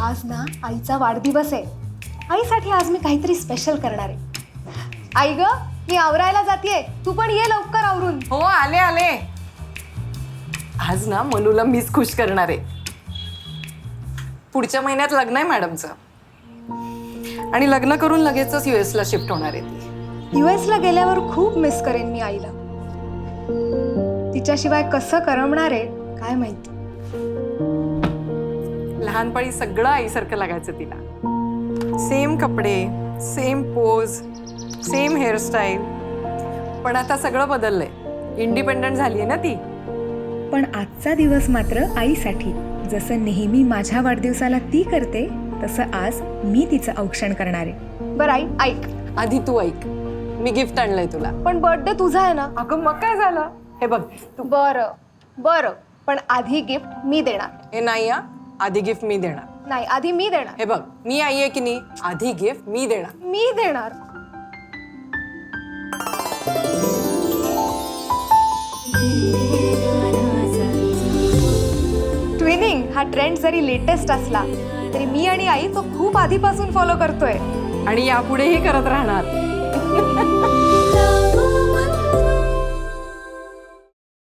आज ना आईचा वाढदिवस आहे. आईसाठी आज मी काहीतरी स्पेशल करणार आहे. आई ग, मी आवरायला जातेय, तू पण ये लवकर आवरून. हो आले आले. आज ना मनूला मीच खुश करणार आहे. पुढच्या महिन्यात लग्न आहे मॅडमचं आणि लग्न करून लगेचच US ला शिफ्ट होणार आहे ती. US ला गेल्यावर खूप मिस करेन मी आईला. तिच्याशिवाय कसं करमणार आहे काय माहिती. लहानपणी सगळं आईसारखं लागायचं तिला. सेम कपडे, सेम पोज, सेम हेअरस्टाईल. पण आता सगळं बदललंय. इंडिपेंडंट झालीये ना ती. पण आजचा दिवस मात्र आईसाठी. जसं नेहमी माझ्या वाढदिवसाला ती करते तसं आज मी तिचं औक्षण करणार आहे. बरं आई ऐक. आधी तू ऐक, मी गिफ्ट आणलंय तुला. पण बर्थडे तुझा आहे ना. अगं मग काय झालं, हे बघ तू. बरं बरं, पण आधी गिफ्ट मी देणार. हे नाही हा, आधी गिफ्ट मी देणार. नाही, आधी मी देणार. हे बघ, मी आई आहे की नाही, आधी गिफ्ट मी देणार. मी देणार. ट्विनिंग हा ट्रेंड जरी लेटेस्ट असला तरी मी आणि आई तो खूप आधीपासून फॉलो करतोय. आणि यापुढेही करत राहणार.